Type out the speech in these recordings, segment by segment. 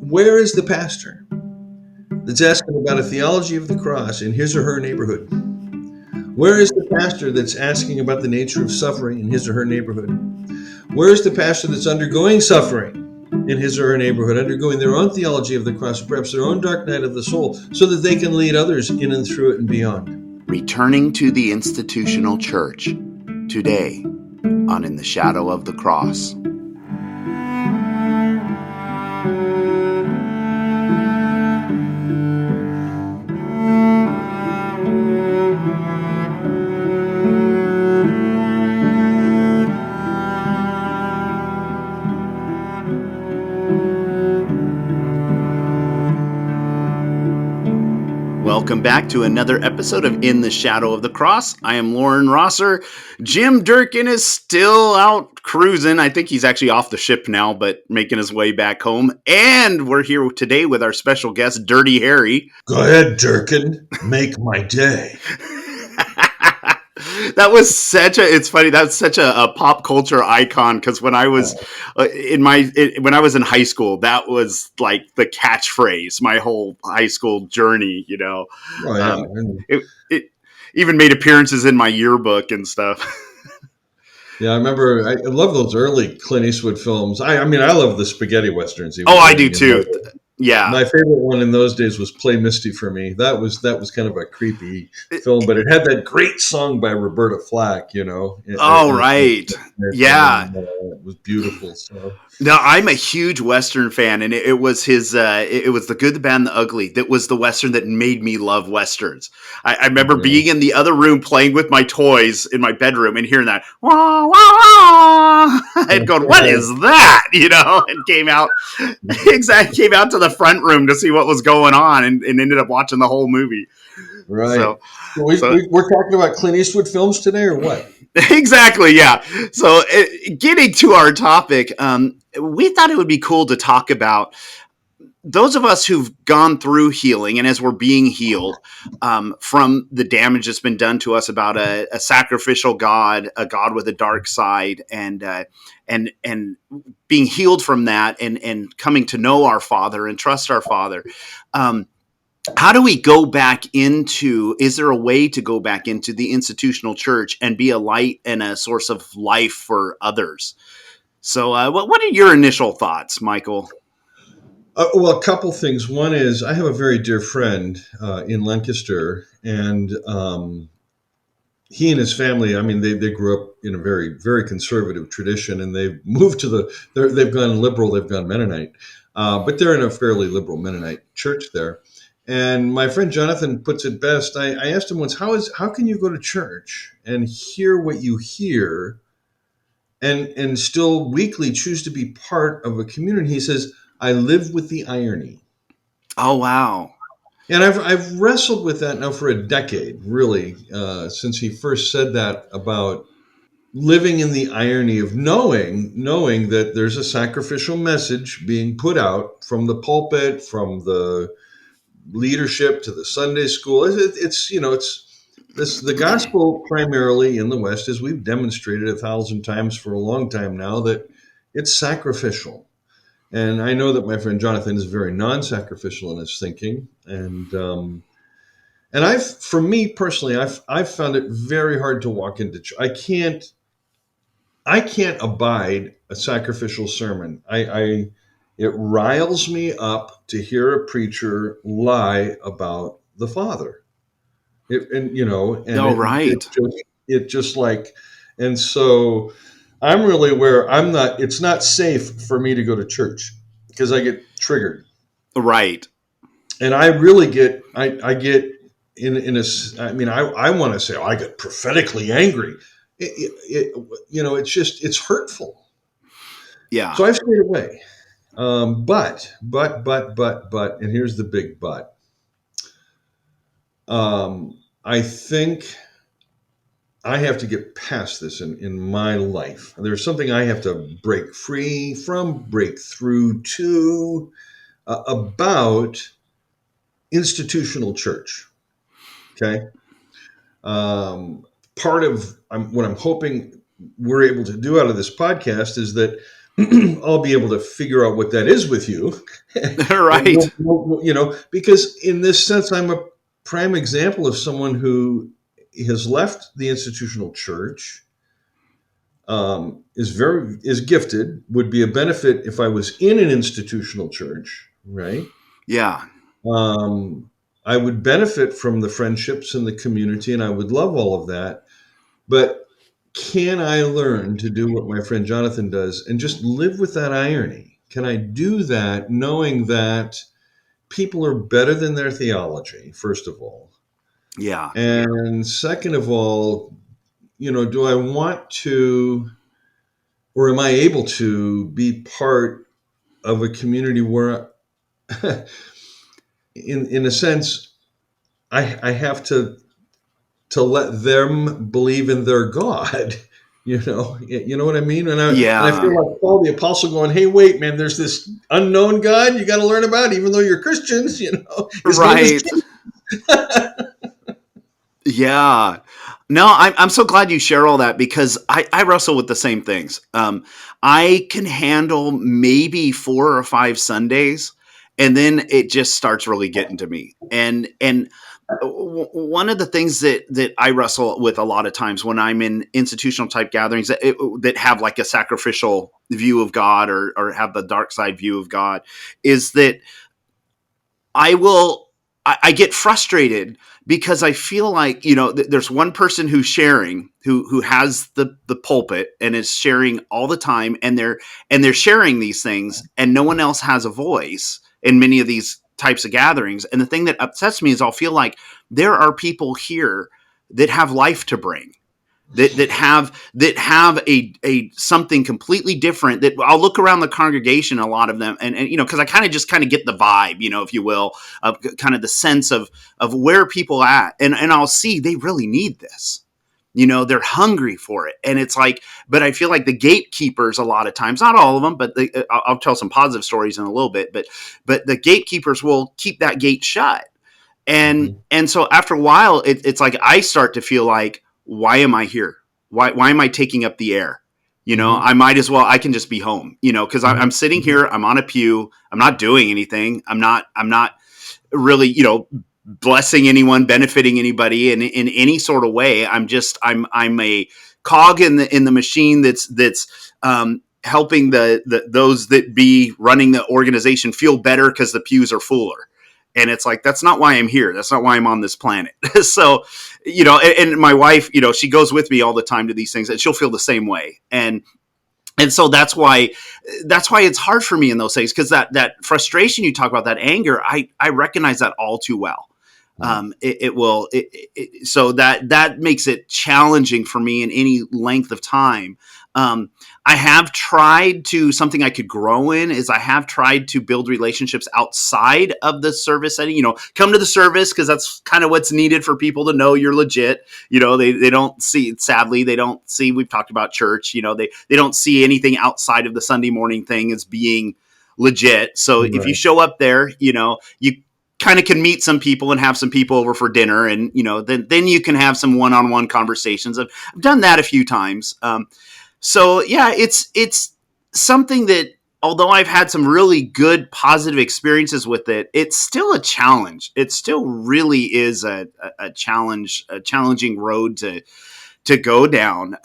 Where is the pastor that's asking about a theology of the cross in his or her neighborhood? Where is the pastor that's asking about the nature of suffering in his or her neighborhood? Where is the pastor that's undergoing suffering in his or her neighborhood, undergoing their own theology of the cross, perhaps their own dark night of the soul, so that they can lead others in and through it and beyond? Returning to the institutional church today on In the Shadow of the Cross. Welcome back to another episode of In the Shadow of the Cross. I am Loren Rosser. Jim Durkin is still out cruising. I think he's actually off the ship now, but making his way back home. And we're here today with our special guest, Dirty Harry. Go ahead, Durkin. Make my day. It's funny, that's such a pop culture icon, because when I was when I was in high school, that was like the catchphrase my whole high school journey, you know. Oh, yeah. It even made appearances in my yearbook and stuff. Yeah, I remember. I love those early Clint Eastwood films. I mean, I love the spaghetti westerns. Oh, I do too. Yeah, my favorite one in those days was "Play Misty for Me." That was kind of a creepy film, but it had that great song by Roberta Flack. You know. Right. Yeah, it was beautiful. So. No, I'm a huge Western fan, and it was his. It was The Good, the Bad, and the Ugly that was the Western that made me love Westerns. I remember being in the other room playing with my toys in my bedroom and hearing that wah wah wah, and going, "What is that?" You know, and came out to the front room to see what was going on, and ended up watching the whole movie. Right. So we're talking about Clint Eastwood films today, or what? Exactly, yeah. So getting to our topic, we thought it would be cool to talk about those of us who've gone through healing, and as we're being healed from the damage that's been done to us about a sacrificial God, a God with a dark side, and being healed from that, and coming to know our Father and trust our Father. How do we go back into, is there a way to go back into the institutional church and be a light and a source of life for others? So what are your initial thoughts, Michael? Well, a couple things. One is I have a very dear friend in Lancaster, and he and his family, I mean, they grew up in a very, very conservative tradition, and they've moved to they've gone liberal, they've gone Mennonite, but they're in a fairly liberal Mennonite church there. And my friend Jonathan puts it best. I asked him once, how can you go to church and hear what you hear and still weekly choose to be part of a community? He says, I live with the irony. Oh, wow. And I've wrestled with that now for a decade, really, since he first said that about living in the irony of knowing that there's a sacrificial message being put out from the pulpit, from the leadership to the Sunday school. It's the gospel primarily in the West, as we've demonstrated 1,000 times for a long time now, that it's sacrificial. And I know that my friend Jonathan is very non-sacrificial in his thinking, and for me personally, I've found it very hard to walk into church. I can't abide a sacrificial sermon. It riles me up to hear a preacher lie about the Father. And so I'm really where I'm not. It's not safe for me to go to church because I get triggered. Right. And I really get. I get in a. I mean, I want to say, I get prophetically angry. It's hurtful. Yeah. So I've stayed away. But, and here's the big but. I think I have to get past this in my life. There's something I have to break free from, break through to, about institutional church. Okay. Part of what I'm hoping we're able to do out of this podcast is that I'll be able to figure out what that is with you. And Right. because in this sense, I'm a prime example of someone who has left the institutional church, is gifted, would be a benefit if I was in an institutional church, right? Yeah. Um, I would benefit from the friendships and the community, and I would love all of that. But can I learn to do what my friend Jonathan does and just live with that irony? Can I do that knowing that people are better than their theology, first of all? Yeah. And second of all, do I want to, or am I able to be part of a community where, in a sense, I have to let them believe in their God. You know what I mean? And I feel Yeah. like Paul the apostle going, "Hey, wait, man, there's this unknown God you got to learn about, even though you're Christians. His name is Right. Yeah. No, I'm so glad you share all that because I wrestle with the same things. I can handle maybe 4 or 5 Sundays, and then it just starts really getting to me. And one of the things that I wrestle with a lot of times when I'm in institutional type gatherings that have like a sacrificial view of God, or have the dark side view of God, is that I will I get frustrated because I feel like, there's one person who's sharing, who has the pulpit and is sharing all the time, and they're sharing these things, and no one else has a voice in many of these types of gatherings. And the thing that upsets me is I'll feel like there are people here that have life to bring, that have a something completely different. That I'll look around the congregation, a lot of them, and because I kind of get the vibe, if you will, of kind of the sense of where people at, and I'll see they really need this. They're hungry for it, and it's like, but I feel like the gatekeepers, a lot of times, not all of them, but I'll tell some positive stories in a little bit, but the gatekeepers will keep that gate shut. and Mhm. and so after a while, it's like I start to feel like, why am I here? Why am I taking up the air? Mhm. I might as well, I can just be home, because I'm Mhm. sitting Mhm. here, I'm on a pew, I'm not doing anything, I'm not really, blessing anyone, benefiting anybody in any sort of way. I'm a cog in the machine that's helping those that be running the organization feel better because the pews are fuller. And it's like, that's not why I'm here. That's not why I'm on this planet. So, and my wife, she goes with me all the time to these things, and she'll feel the same way. And so that's why it's hard for me in those things, because that frustration you talk about, that anger, I recognize that all too well. Yeah. So that makes it challenging for me in any length of time. I have tried to, something I could grow in is, I have tried to build relationships outside of the service setting. Come to the service because that's kind of what's needed for people to know you're legit. They don't see, sadly, they don't see, we've talked about church, they don't see anything outside of the Sunday morning thing as being legit. So if you Right. show up there, you kind of can meet some people and have some people over for dinner, and then you can have some one-on-one conversations. I've done that a few times. So yeah, it's something that, although I've had some really good positive experiences with it, it's still a challenge. It still really is a challenge, a challenging road to go down.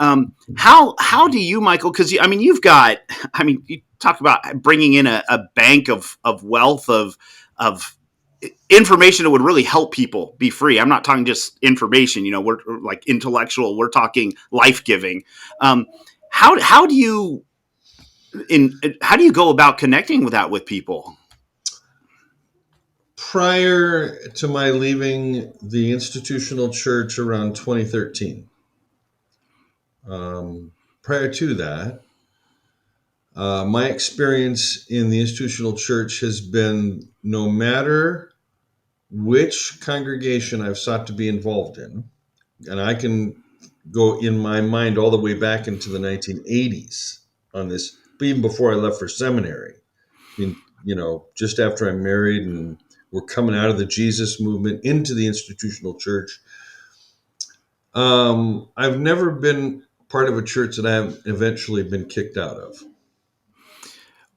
How do you, Michael? Because you've got, you talk about bringing in a bank of wealth of information that would really help people be free. I'm not talking just information. We're like intellectual. We're talking life giving. Um, how do you how do you go about connecting with that with people? Prior to my leaving the institutional church around 2013, um, prior to that, my experience in the institutional church has been, no matter which congregation I've sought to be involved in, and I can go in my mind all the way back into the 1980s on this, but even before I left for seminary. I mean, just after I'm married and we're coming out of the Jesus movement into the institutional church. I've never been part of a church that I have eventually been kicked out of.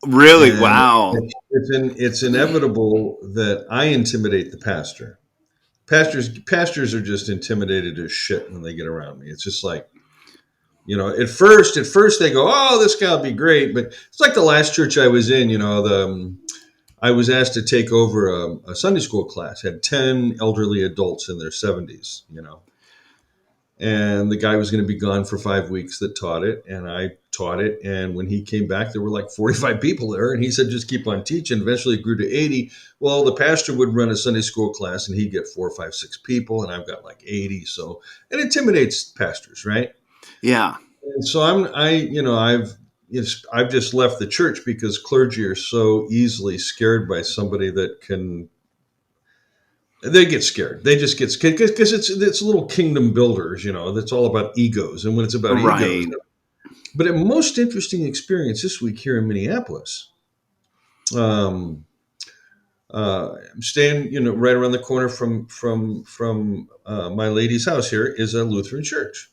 Really? And Wow. it's inevitable that I intimidate the pastor. Pastors are just intimidated as shit when they get around me. It's just like, at first they go, "Oh, this guy will be great," but it's like the last church I was in. I was asked to take over a Sunday school class. Had 10 elderly adults in their 70s. And the guy was going to be gone for 5 weeks that taught it, and I taught it. And when he came back, there were like 45 people there, and he said, "Just keep on teaching." Eventually, it grew to 80. Well, the pastor would run a Sunday school class, and he'd get four, five, six people, and I've got like 80. So it intimidates pastors, right? Yeah. And so I've just left the church because clergy are so easily scared by somebody that can. They get scared. They just get scared because it's little kingdom builders, that's all about egos. And when it's about egos, Right. but a most interesting experience this week here in Minneapolis. Um, I'm staying, right around the corner from my lady's house. Here is a Lutheran church,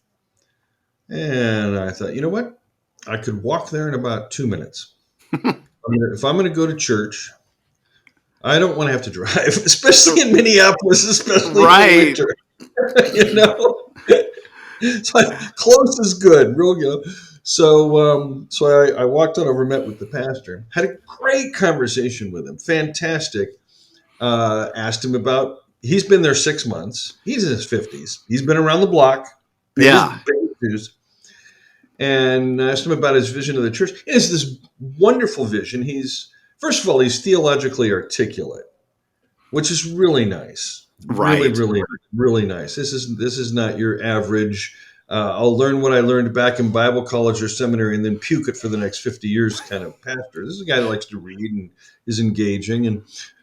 and I thought, you know what, I could walk there in about 2 minutes. If I'm going to go to church, I don't want to have to drive, especially in Minneapolis, especially in the Right. winter. you know, so close is good, real good. So I walked on over, met with the pastor, had a great conversation with him, fantastic. Asked him about. He's been there 6 months. He's in his 50s. He's been around the block, paid his Yeah. paid his dues, and asked him about his vision of the church. It's this wonderful vision. He's First of all, he's theologically articulate, which is really nice. Really, Right. really, really nice. This is not your average. I'll learn what I learned back in Bible college or seminary and then puke it for the next 50 years kind of pastor. This is a guy that likes to read and is engaging and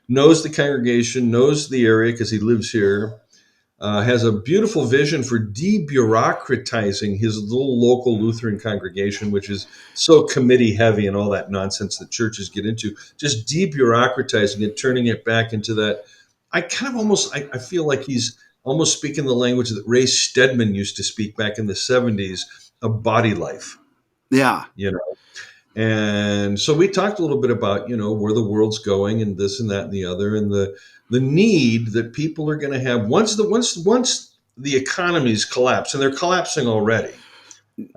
knows the congregation, knows the area because he lives here, has a beautiful vision for debureaucratizing his little local Lutheran congregation, which is so committee heavy and all that nonsense that churches get into. Just debureaucratizing it, turning it back into that. I kind of I feel like he's almost speaking the language that Ray Stedman used to speak back in the 70s of body life, Yeah. you know. And so we talked a little bit about, where the world's going and this and that and the other, and the need that people are going to have once the economies collapse, and they're collapsing already.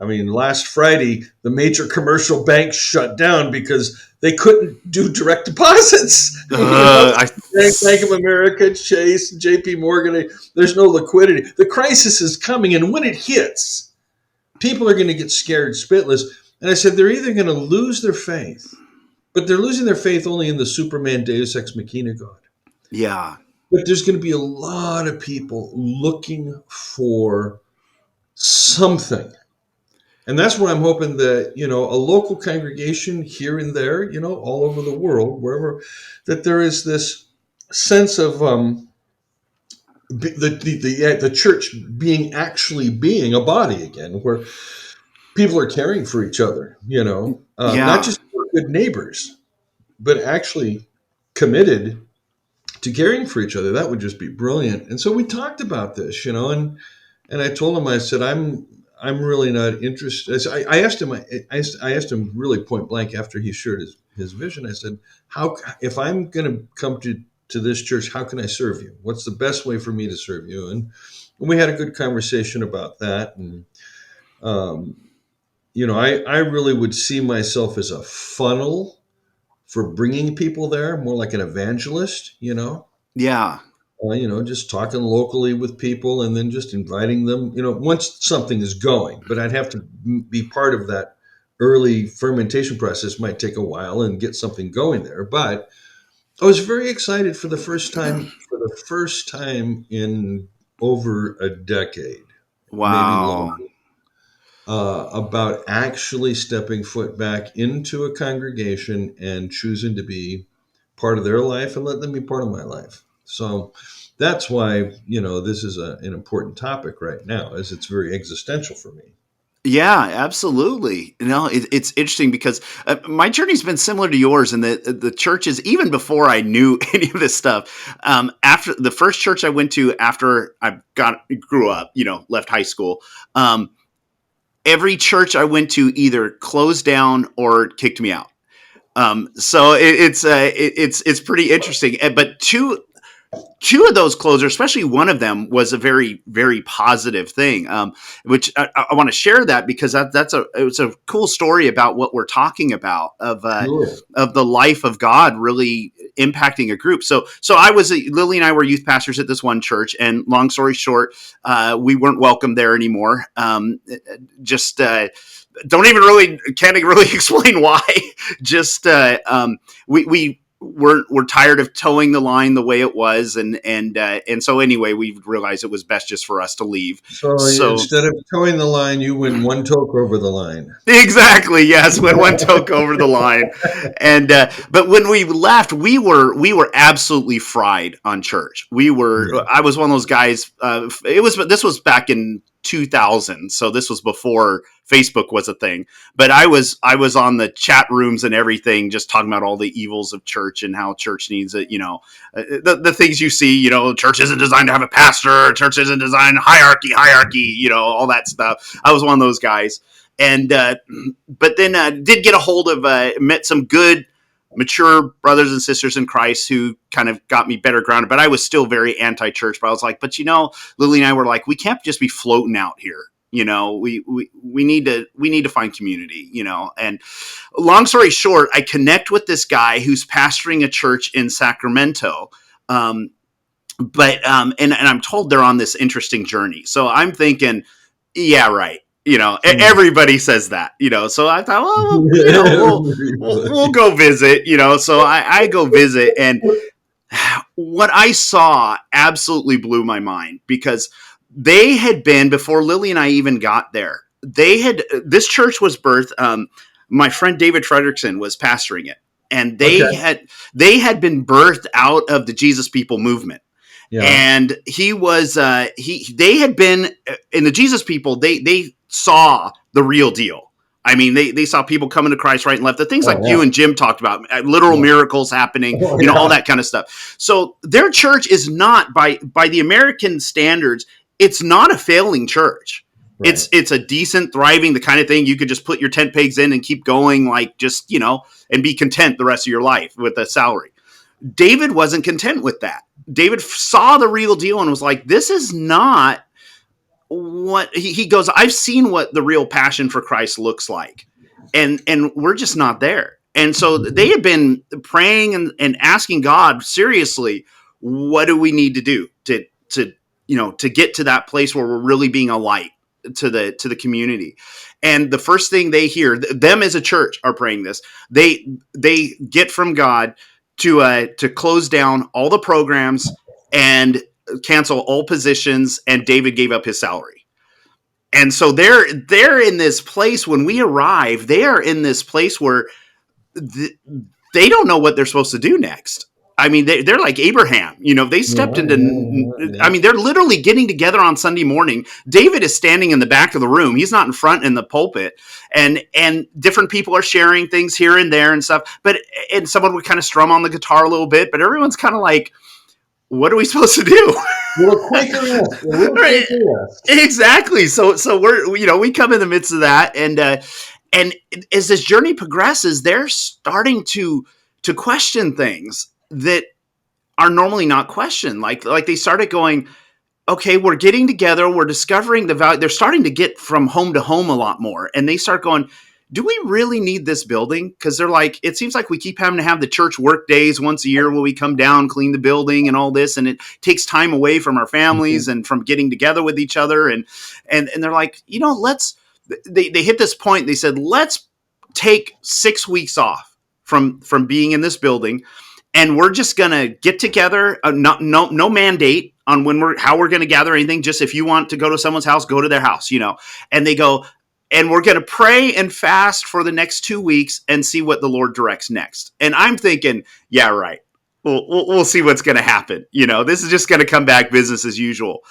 I mean, last Friday, the major commercial banks shut down because they couldn't do direct deposits. I Bank of America, Chase, J.P. Morgan, there's no liquidity. The crisis is coming, and when it hits, people are going to get scared spitless. And I said, they're either going to lose their faith, but they're losing their faith only in the Superman Deus Ex Machina God. yeah. But there's going to be a lot of people looking for something. And that's what I'm hoping that, a local congregation here and there, all over the world, wherever, that there is this sense of the church being a body again, where people are caring for each other, not Yeah. just good neighbors, but actually committed to caring for each other. That would just be brilliant. And so we talked about this, and I told him, I said, I'm really not interested. I asked him, I asked him really point blank after he shared his vision. I said, if I'm going to come to this church, how can I serve you? What's the best way for me to serve you? And we had a good conversation about that. And, um, I really would see myself as a funnel for bringing people there, more like an evangelist, Yeah. just talking locally with people and then just inviting them, once something is going. But I'd have to be part of that early fermentation process. Might take a while and get something going there. But I was very excited for the first time in over a decade, maybe longer, Wow. about actually stepping foot back into a congregation and choosing to be part of their life and let them be part of my life. So that's why, this is an important topic right now, as it's very existential for me. Yeah, absolutely. It's interesting because my journey's been similar to yours, and the churches, even before I knew any of this stuff. After the first church I went to after I grew up, left high school, every church I went to either closed down or kicked me out. So it's pretty interesting. But two of those closers, especially one of them, was a very, very positive thing, which I want to share that because it's a cool story about what we're talking about Sure. of the life of God really impacting a group. So Lily and I were youth pastors at this one church, and long story short, we weren't welcome there anymore. Just don't even really can't really explain why. Just we're tired of towing the line the way it was, and so anyway, we realized it was best just for us to leave. So So instead of towing the line, you went one toke over the line. exactly, yes, when one took over the line, and but when we left, we were absolutely fried on church. Yeah. I was one of those guys. This was back in 2000, so this was before Facebook was a thing. But I was on the chat rooms and everything, just talking about all the evils of church and how church needs it. The things you see. Church isn't designed to have a pastor. Church isn't designed hierarchy. All that stuff. I was one of those guys, and but then did get a hold of met some good mature brothers and sisters in Christ who kind of got me better grounded. But I was still very anti-church. But I was like, Lily and I were like, we can't just be floating out here. We need to find community. And long story short, I connect with this guy who's pastoring a church in Sacramento. And I'm told they're on this interesting journey. So I'm thinking, yeah, right. Everybody says that. So I thought, well, we'll go visit. So I go visit, and what I saw absolutely blew my mind because they had been before Lily and I even got there. This church was birthed. My friend David Frederickson was pastoring it, and Okay. they had been birthed out of the Jesus People movement. Yeah. And he was they had been in the Jesus People. They saw the real deal. I mean, they saw people coming to Christ right and left. The things Oh like yeah. you and Jim talked about, literal Yeah. miracles happening, Oh all yeah. that kind of stuff. So their church is not by the American standards. It's not a failing church. Right. It's a decent, thriving, the kind of thing you could just put your tent pegs in and keep going, like just and be content the rest of your life with a salary. David wasn't content with that. David saw the real deal and was like, this is not what he goes, I've seen what the real passion for Christ looks like. And we're just not there. And so they had been praying and asking God seriously, what do we need to do to get to that place where we're really being a light to the community. And the first thing they hear, them as a church are praying this, they get from God to close down all the programs and cancel all positions, and David gave up his salary. And so they're in this place when we arrive. They are in this place where they don't know what they're supposed to do next. I mean, they're like Abraham. They Yeah. stepped into. Yeah. I Yeah. mean, they're literally getting together on Sunday morning. David is standing in the back of the room. He's not in front in the pulpit, and different people are sharing things here and there and stuff. And someone would kind of strum on the guitar a little bit, but everyone's kind of like, "What are we supposed to do?" A little Quaker-esque. A little Right. Quaker-esque. Exactly. So we're we come in the midst of that, and as this journey progresses, they're starting to question things that are normally not questioned. Like they started going, okay, we're getting together, we're discovering the value. They're starting to get from home to home a lot more, and they start going, do we really need this building? Because they're like, it seems like we keep having to have the church work days once a year where we come down, clean the building and all this, and it takes time away from our families and from getting together with each other. And they're like, let's. They hit this point. They said, let's take 6 weeks off from being in this building, and we're just gonna get together. No mandate on how we're gonna gather anything. Just if you want to go to someone's house, go to their house. And they go, and we're going to pray and fast for the next 2 weeks and see what the Lord directs next. And I'm thinking, yeah, right. We'll see what's going to happen. This is just going to come back business as usual.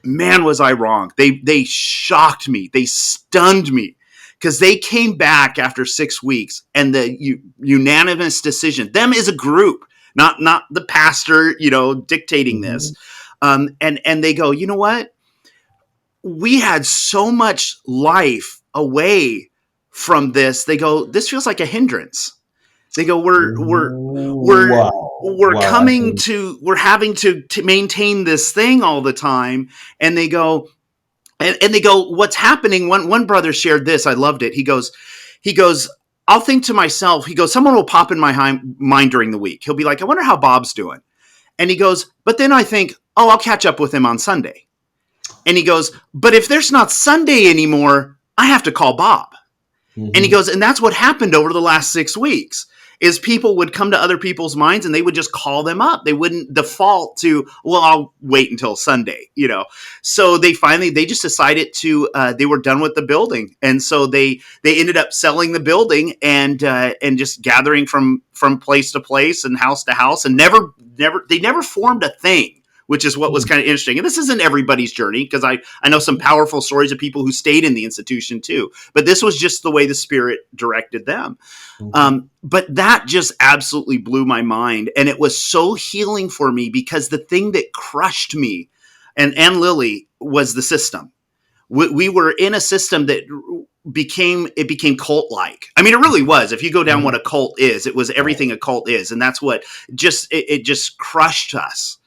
Man, was I wrong. They shocked me. They stunned me because they came back after 6 weeks, and the unanimous decision, them as a group, not the pastor, dictating this. And they go, you know what? We had so much life away from this. They go, this feels like a hindrance. They go, we're Wow. Wow. I mean, we're having to maintain this thing all the time. And they go, and they go, what's happening? One brother shared this. I loved it. He goes, I'll think to myself, he goes, someone will pop in my mind during the week. He'll be like, I wonder how Bob's doing. And he goes, but then I think, oh, I'll catch up with him on Sunday. And he goes, but if there's not Sunday anymore, I have to call Bob. And he mhm. goes, and that's what happened over the last 6 weeks is people would come to other people's minds and they would just call them up. They wouldn't default to, well, I'll wait until Sunday, you know? So they just decided they were done with the building. And so they ended up selling the building and just gathering from place to place and house to house and they never formed a thing, which is what was kind of interesting. And this isn't everybody's journey because I know some powerful stories of people who stayed in the institution too. But this was just the way the Spirit directed them. Mhm. But that just absolutely blew my mind. And it was so healing for me because the thing that crushed me and Lily was the system. We were in a system that became cult like. I mean, it really was. If you go down what Mhm. a cult is, it was Right. everything a cult is. And that's what it just crushed us.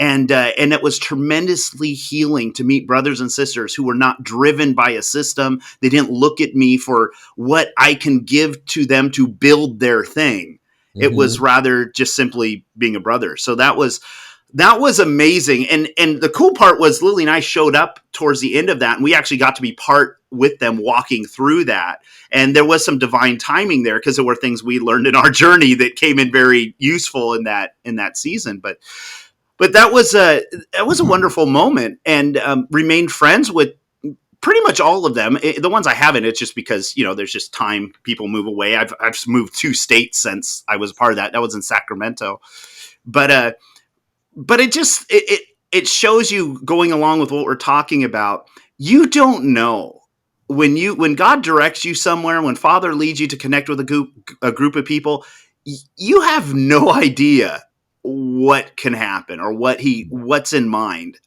And it was tremendously healing to meet brothers and sisters who were not driven by a system. They didn't look at me for what I can give to them to build their thing. It was Mhm. rather just simply being a brother. So that was amazing. And the cool part was Lily and I showed up towards the end of that, and we actually got to be part with them walking through that. And there was some divine timing there because there were things we learned in our journey that came in very useful in that season. But that was a wonderful moment, and remained friends with pretty much all of them. The ones I haven't, it's just because there's just time. People move away. I've moved 2 states since I was part of that. That was in Sacramento, but but it shows you going along with what we're talking about. You don't know when God directs you somewhere, when Father leads you to connect with a group of people, you have no idea what can happen or what's in mind.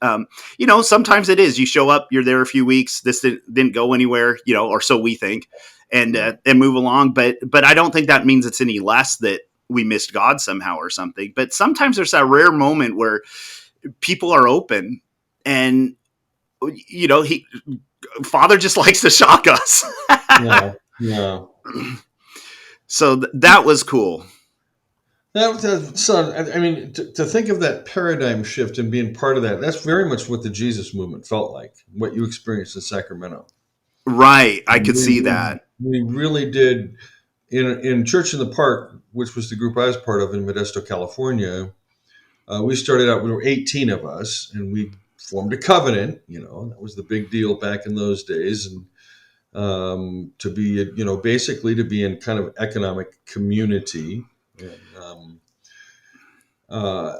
Sometimes it is you show up, you're there a few weeks, this didn't go anywhere, or so we think, and Right. and move along. But I don't think that means it's any less that we missed God somehow or something. But sometimes there's that rare moment where people are open and he Father just likes to shock us. Yeah. Yeah. So that was cool. So, I mean, to think of that paradigm shift and being part of that, that's very much what the Jesus movement felt like, what you experienced in Sacramento. Right. I And could see that. we really did in Church in the Park, which was the group I was part of in Modesto, California. We started out, we were 18 of us, and we formed a covenant. That was the big deal back in those days. And to be, basically to be in kind of economic community. And uh,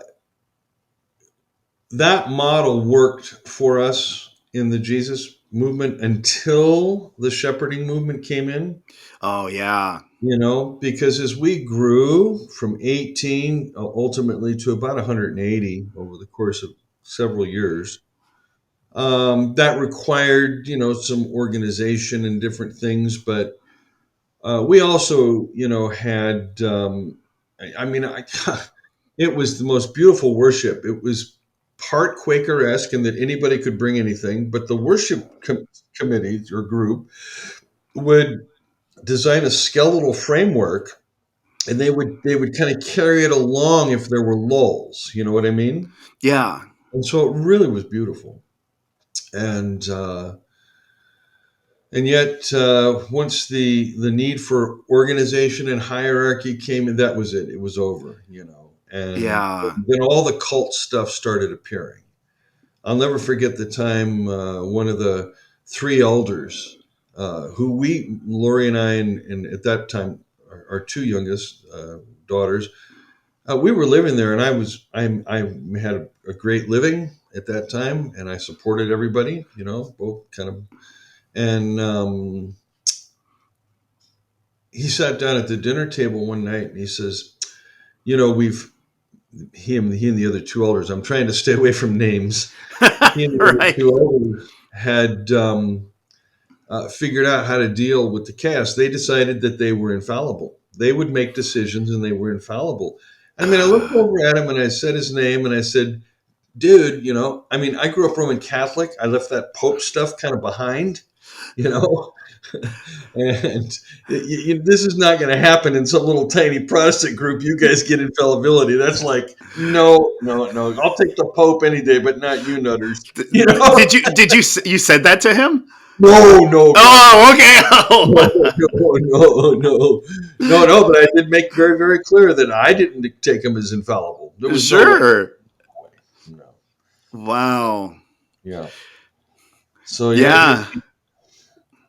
that model worked for us in the Jesus movement until the shepherding movement came in. Oh yeah. Because as we grew from 18 ultimately to about 180 over the course of several years, that required, some organization and different things. But we also, had, I mean, it was the most beautiful worship. It was part Quaker-esque in that anybody could bring anything, but the worship committee or group would design a skeletal framework, and they would kind of carry it along if there were lulls. You know what I mean? Yeah. And so it really was beautiful. And yet, once the need for organization and hierarchy came in, that was it. It was over. And Yeah. then all the cult stuff started appearing. I'll never forget the time one of the three elders, who Lori and I, and at that time, our two youngest daughters, we were living there, and I had a great living at that time, and I supported everybody, both kind of. And he sat down at the dinner table one night, and he says, we've he and the other two elders. I'm trying to stay away from names. He and the other Right. two elders had figured out how to deal with the chaos. They decided that they were infallible. They would make decisions and they were infallible. I mean, I looked over at him and I said his name and I said, dude, I mean, I grew up Roman Catholic. I left that Pope stuff kind of behind, you know, and this is not going to happen in some little tiny Protestant group. You guys get infallibility. That's like, no, no, no. I'll take the Pope any day, but not you, nutters. You know? You said that to him? No, no, God, no. Oh, okay. No, Oh. no, no, no, no. But I did make very, very clear that I didn't take him as infallible. There was no way. Sure. No. Wow. Yeah. So yeah, Yeah.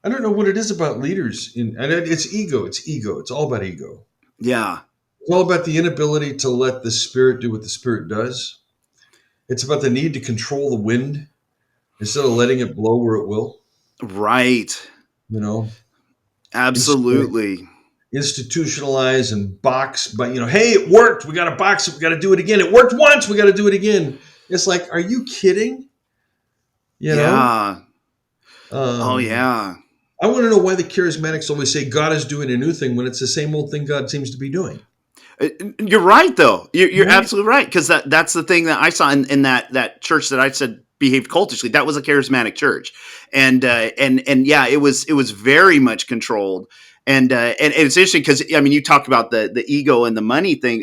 I don't know what it is about leaders, and it's ego. It's ego. It's all about ego. Yeah. It's all about the inability to let the spirit do what the spirit does. It's about the need to control the wind instead of letting it blow where it will. Right. You know, Absolutely. institutionalize and box, but hey, it worked. We got to box it. We got to do it again. It worked once. We got to do it again. It's like, are you kidding? You know, Yeah. Oh, um, yeah. I want to know why the charismatics always say God is doing a new thing when it's the same old thing God seems to be doing. You're right, though. You're Right? absolutely right, because that's the thing that I saw in that church that I said behaved cultishly. That was a charismatic church, and yeah, it was very much controlled. And it's interesting because, I mean, you talked about the ego and the money thing.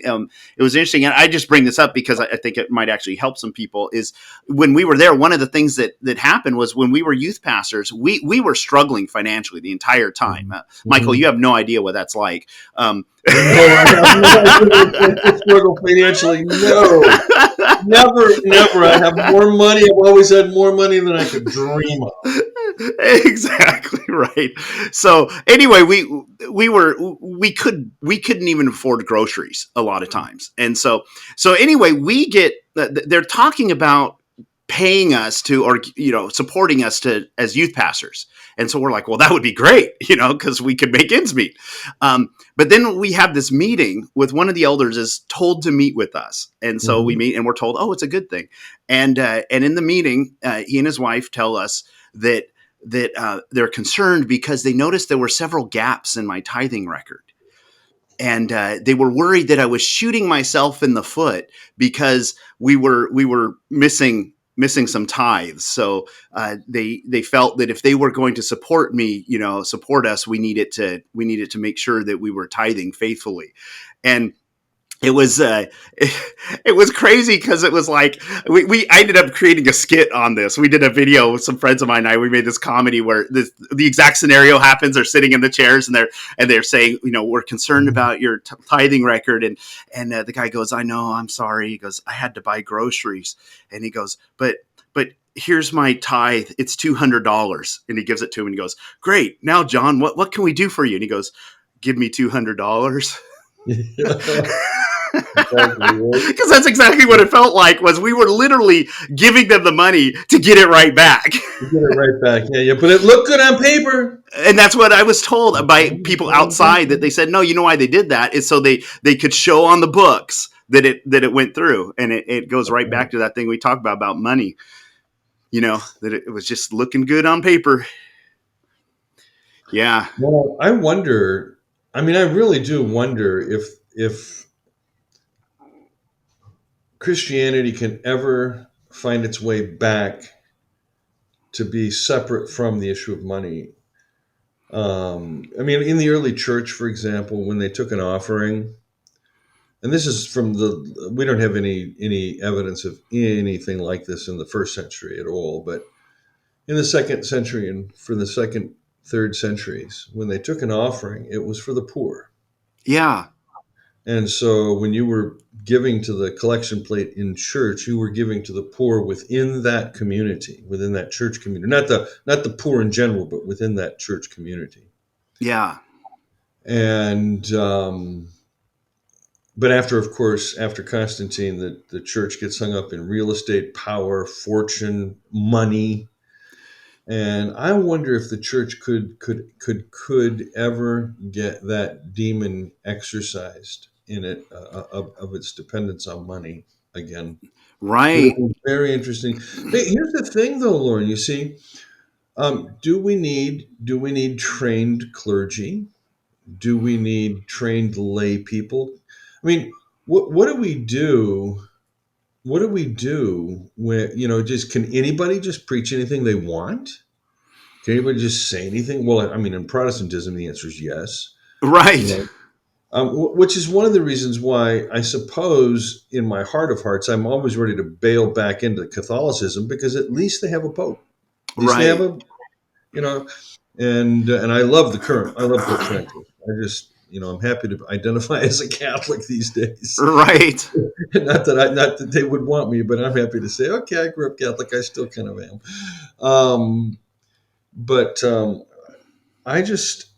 It was interesting, and I just bring this up because I think it might actually help some people. Is when we were there, one of the things that happened was when we were youth pastors, we were struggling financially the entire time. Michael, Mm-hmm. you have no idea what that's like. No, I have no idea what to struggle financially. No, never, never. I have more money. I've always had more money than I could dream of. Exactly right. So anyway, we couldn't even afford groceries a lot of times, and so anyway, they're talking about paying us to, or supporting us to, as youth pastors. And so we're like, well, that would be great, because we could make ends meet. But then we have this meeting with one of the elders is told to meet with us, and so we Mm-hmm. meet and we're told, oh, it's a good thing. And in the meeting, he and his wife tell us that they're concerned because they noticed there were several gaps in my tithing record. And they were worried that I was shooting myself in the foot because we were missing some tithes. So they felt that if they were going to support me, support us, we needed to make sure that we were tithing faithfully. And it was it was crazy because it was like we I ended up creating a skit on this. We did a video with some friends of mine and I. We made this comedy where the exact scenario happens. They're sitting in the chairs and they're saying, we're concerned about your tithing record, and the guy goes, I know, I'm sorry. He goes, I had to buy groceries, and he goes, but here's my tithe. It's $200, and he gives it to him and he goes, great. Now, John, what can we do for you? And he goes, give me $200. Exactly. Right? Because that's exactly what it felt like. Was we were literally giving them the money to get it right back. You get it right back. Yeah, yeah. But it looked good on paper. And that's what I was told by Looked people good on outside, that paper. they said, no, you know why they did that is so they could show on the books that it went through. And it goes right back to that thing we talked about money, that it was just looking good on paper. Yeah. Well, I wonder. I mean, I really do wonder if Christianity can ever find its way back to be separate from the issue of money. I mean, in the early church, for example, when they took an offering, and this is from we don't have any evidence of anything like this in the first century at all, but in the second century and for the second, third centuries, when they took an offering, it was for the poor. Yeah. And so when you were giving to the collection plate in church, you were giving to the poor within that community, within that church community. Not the poor in general, but within that church community. Yeah. And but of course, after Constantine, the church gets hung up in real estate, power, fortune, money. And I wonder if the church could ever get that demon exorcised in it of its dependence on money again. It would Right. be very interesting. Hey, here's the thing, though, Lauren. Do we need trained clergy? Do we need trained lay people? I mean, what do we do? What do we do when, just can anybody just preach anything they want? Can anybody just say anything? Well, I mean, in Protestantism, the answer is yes. You Right. know, which is one of the reasons why I suppose in my heart of hearts, I'm always ready to bail back into Catholicism, because at least they have a pope. At least they have Right. a, you know, and I love I love Pope Francis. I just, I'm happy to identify as a Catholic these days. Right. Not that they would want me, but I'm happy to say, okay, I grew up Catholic. I still kind of am. But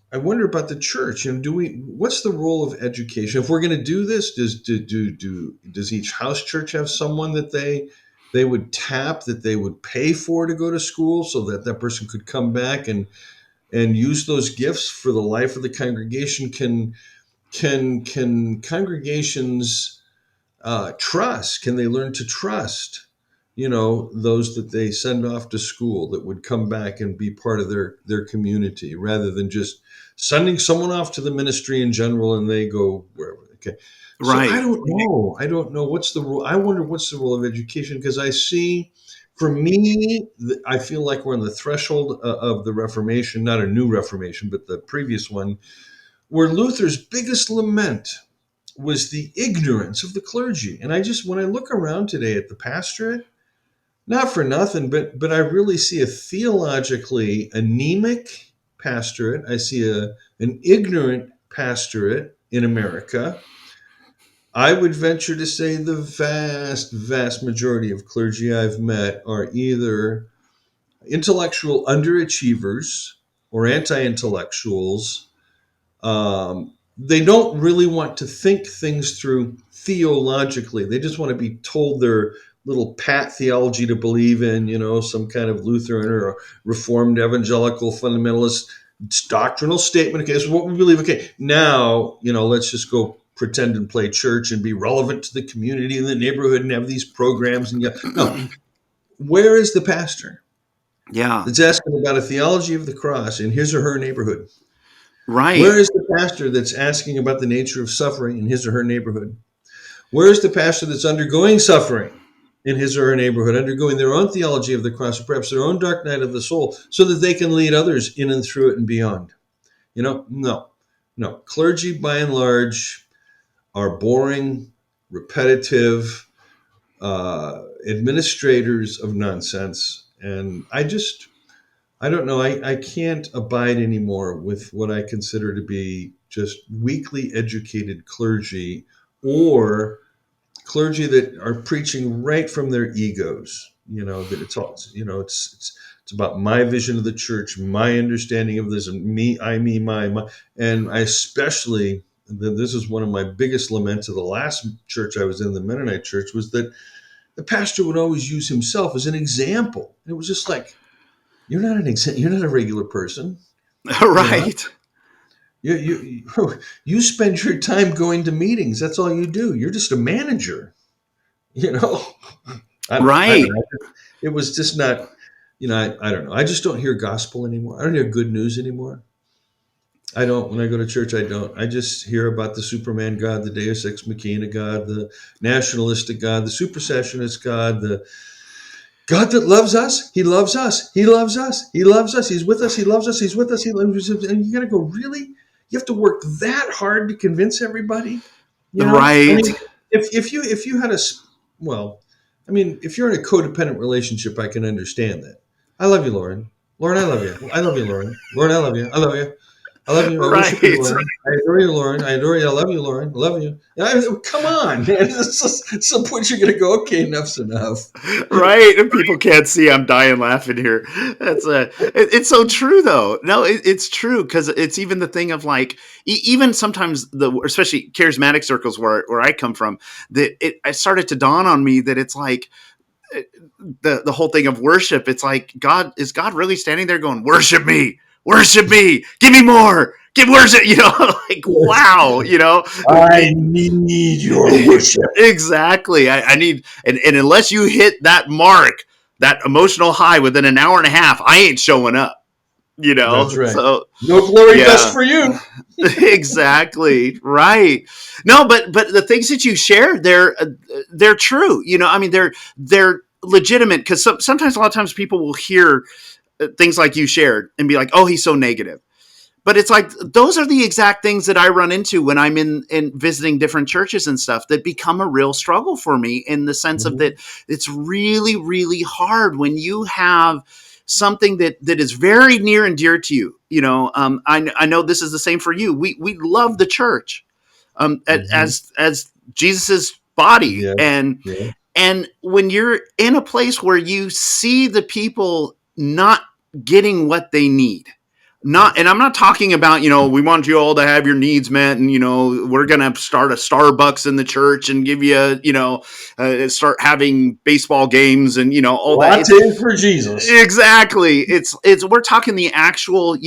I wonder about the church. What's the role of education? If we're going to do this, does each house church have someone that they would tap, that they would pay for to go to school, so that that person could come back and use those gifts for the life of the congregation? Can congregations trust? Can they learn to trust, those that they send off to school, that would come back and be part of their community, rather than just sending someone off to the ministry in general and they go wherever? Okay. So I Right. don't know. I don't know what's the role. I wonder what's the role of education, because I see, for me, I feel like we're on the threshold of the Reformation, not a new Reformation, but the previous one, where Luther's biggest lament was the ignorance of the clergy. And when I look around today at the pastorate, not for nothing, but I really see a theologically anemic pastorate. I see an ignorant pastorate in America. I would venture to say the vast, vast majority of clergy I've met are either intellectual underachievers or anti-intellectuals. They don't really want to think things through theologically. They just want to be told their little pat theology to believe in, some kind of Lutheran or Reformed evangelical fundamentalist doctrinal statement. Okay, so what we believe. Okay, now, let's just go pretend and play church and be relevant to the community in the neighborhood and have these programs. And no, where is the pastor Yeah. that's asking about a theology of the cross in his or her neighborhood? Where Right. is the pastor that's asking about the nature of suffering in his or her neighborhood? Where is the pastor that's undergoing suffering in his or her neighborhood, undergoing their own theology of the cross, or perhaps their own dark night of the soul, so that they can lead others in and through it and beyond? No, no. Clergy, by and large, are boring, repetitive administrators of nonsense. And I don't know. I can't abide anymore with what I consider to be just weakly educated clergy, or clergy that are preaching right from their egos. That it's all, it's about my vision of the church, my understanding of this, and me, my. And I especially, this is one of my biggest laments of the last church I was in, the Mennonite church, was that the pastor would always use himself as an example. It was just like, you're not a regular person. You're not. Right. You spend your time going to meetings. That's all you do. You're just a manager. You know. I don't Right. know. It was just not. I don't know. I just don't hear gospel anymore. I don't hear good news anymore. I don't. When I go to church, I don't. I just hear about the Superman God, the Deus Ex Machina God, the nationalistic God, the supersessionist God, the God that loves us. He loves us. He loves us. He loves us. He's with us. He loves us. He's with us. He loves us. And you got to go, really? You have to work that hard to convince everybody? I Right. mean, if you had well, I mean, if you're in a codependent relationship, I can understand that. I love you, Lauren. Lauren, I love you. I love you, Lauren. Lauren, I love you. I love you. I love you. I worship you, Right. Lauren. I adore you, Lauren. I adore you. I love you, Lauren. I love you. Come on, man. At some point, you're going to go, okay, enough's enough. Right. And people can't see I'm dying laughing here. It's so true though. No, it's true, because it's even the thing of like, even sometimes especially charismatic circles where I come from, that it started to dawn on me that it's like, the whole thing of worship. It's like, God really standing there going, worship me, give me more, give worship, like, wow, I need your worship. exactly. I need, and unless you hit that mark, that emotional high within an hour and a half, I ain't showing up, That's right. so No glory best yeah. for you. Exactly. Right. No, but the things that you share, they're true. I mean, they're legitimate, because sometimes, a lot of times, people will hear things like you shared and be like, "Oh, he's so negative." But it's like, those are the exact things that I run into when I'm in visiting different churches and stuff, that become a real struggle for me, in the sense of that Mhm. it's really, really hard when you have something that is very near and dear to you. I know this is the same for you. We love the church, Mhm. as Jesus's body, Yeah. and Yeah. when you're in a place where you see the people not getting what they need, not, and I'm not talking about, we want you all to have your needs met, and we're gonna start a Starbucks in the church and give you, start having baseball games, and all that. It's Latte for Jesus. exactly, it's we're talking the actual,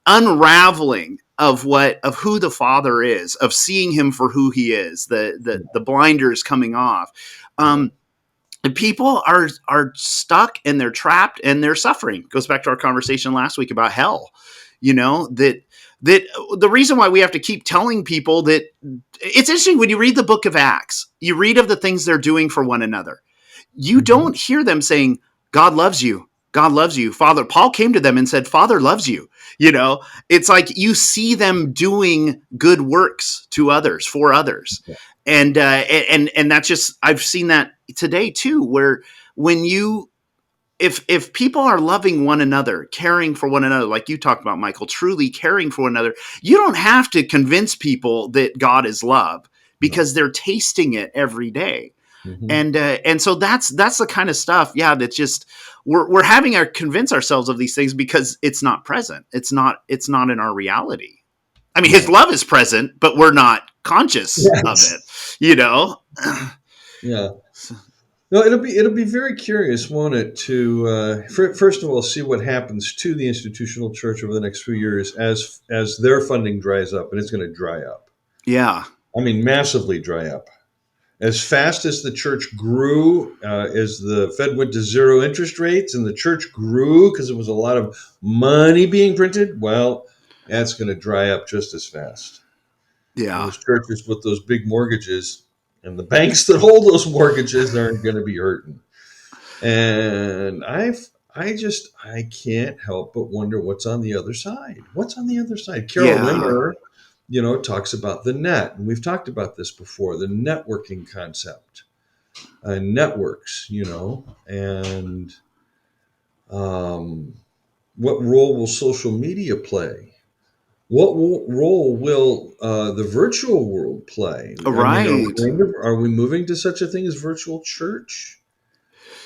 unraveling of who the Father is, of seeing him for who he is, the blinders coming off. Yeah. And people are stuck, and they're trapped, and they're suffering. Goes back to our conversation last week about hell. That the reason why we have to keep telling people that, it's interesting, when you read the book of Acts, you read of the things they're doing for one another. You Mhm. don't hear them saying, God loves you. God loves you. Father, Paul came to them and said, Father loves you. It's like you see them doing good works to others, for others. And that's just, I've seen that today too, where when you, if people are loving one another, caring for one another, like you talked about, Michael, truly caring for one another, you don't have to convince people that God is love, No. because they're tasting it every day. Mhm. And so that's the kind of stuff, yeah, that's just, we're having to convince ourselves of these things, because it's not present. It's not in our reality. I mean, his No. love is present, but we're not conscious of Right. it, you know. Yeah. No, it'll be very curious, won't it, to first of all see what happens to the institutional church over the next few years as their funding dries up, and it's going to dry up. Yeah. I mean, massively dry up. As fast as the church grew, as the Fed went to zero interest rates, and the church grew because there was a lot of money being printed. Well, that's going to dry up just as fast. Yeah. Those churches with those big mortgages and the banks that hold those mortgages aren't going to be hurting. And I can't help but wonder what's on the other side. What's on the other side? Carol Yeah. Winger, talks about the net, and we've talked about this before, the networking concept, networks, and um, what role will social media play? What role will the virtual world play? I mean, Right. are we moving to such a thing as virtual church?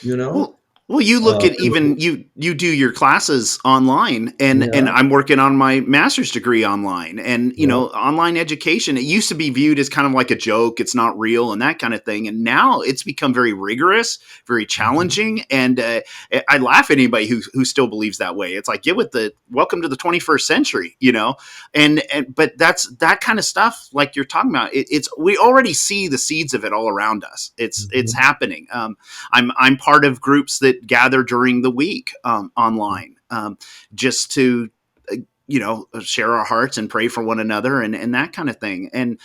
You know, Well, you look at, and even you do your classes online, and yeah, I'm working on my master's degree online, and yeah. online education. It used to be viewed as kind of like a joke, it's not real, and that kind of thing, and now it's become very rigorous, very Mhm. challenging, and I laugh at anybody who still believes that way. It's like, get with the, welcome to the 21st century, and but that's that kind of stuff, like you're talking about. It's, we already see the seeds of it all around us. It's Mhm. happening. I'm part of groups that gather during the week, online, just to share our hearts and pray for one another, and that kind of thing. And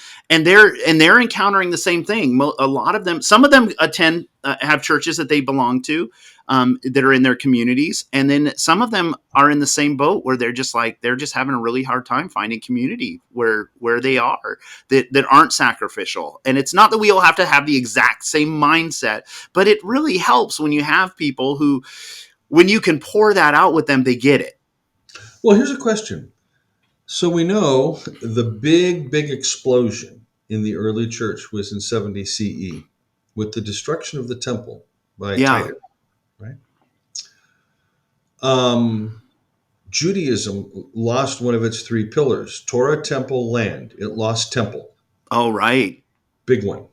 they're encountering the same thing. A lot of them, some of them attend, have churches that they belong to, that are in their communities, and then some of them are in the same boat, where they're just having a really hard time finding community where they are, that aren't sacrificial. And it's not that we all have to have the exact same mindset, but it really helps when you have people who, when you can pour that out with them, they get it. Well, here's a question. So we know the big explosion in the early church was in 70 CE with the destruction of the temple by Yeah. Titus, right? Um, Judaism lost one of its three pillars: Torah, temple, land. It lost temple, Oh, right. big one.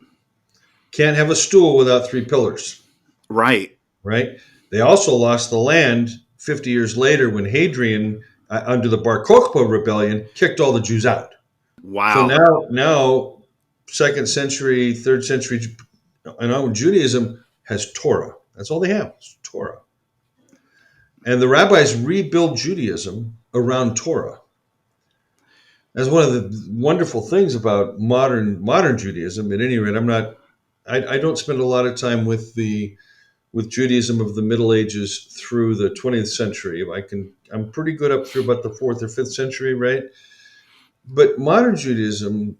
Can't have a stool without three pillars, Right. right? They also lost the land 50 years later when Hadrian, under the Bar Kokhba rebellion, kicked all the Jews out. So Wow. now, second century, third century, Judaism has Torah. That's all they have, is Torah. And the rabbis rebuild Judaism around Torah. as one of the wonderful things about modern Judaism. At any rate, I don't spend a lot of time with Judaism of the Middle Ages through the 20th century. I'm pretty good up through about the fourth or fifth century, right? But modern Judaism,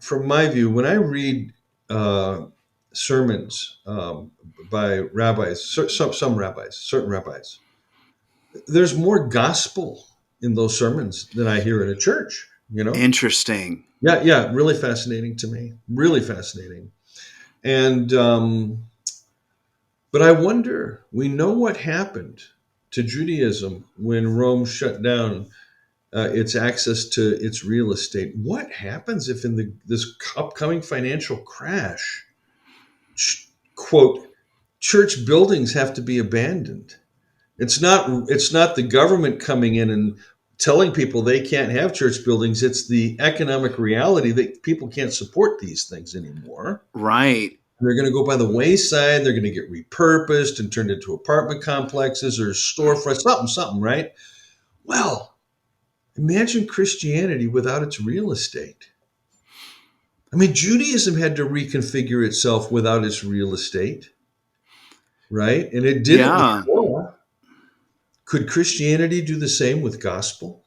from my view, when I read uh, sermons by rabbis, some rabbis, certain rabbis, there's more gospel in those sermons than I hear in a church. You know? Interesting. Yeah, yeah, really fascinating to me. Really fascinating. And but I wonder. We know what happened to Judaism when Rome shut down its access to its real estate. What happens if in this upcoming financial crash, quote, church buildings have to be abandoned? It's not the government coming in and telling people they can't have church buildings. It's the economic reality that people can't support these things anymore. Right. They're going to go by the wayside. They're going to get repurposed and turned into apartment complexes or storefronts, something, right? Well, imagine Christianity without its real estate. I mean, Judaism had to reconfigure itself without its real estate, right? And it didn't with Yeah. Torah. Could Christianity do the same with gospel?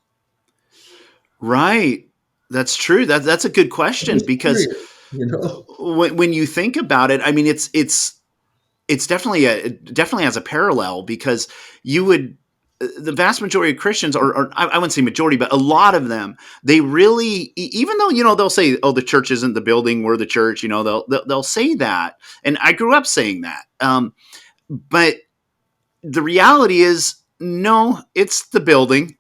Right. That's true. That's a good I'm question just because curious, you know? when you think about it, I mean, it's definitely has a parallel because you would the vast majority of Christians, or I wouldn't say majority, but a lot of them, they really, even though they'll say, "Oh, the church isn't the building, we're the church," they'll say that, and I grew up saying that, but the reality is, no, it's the building,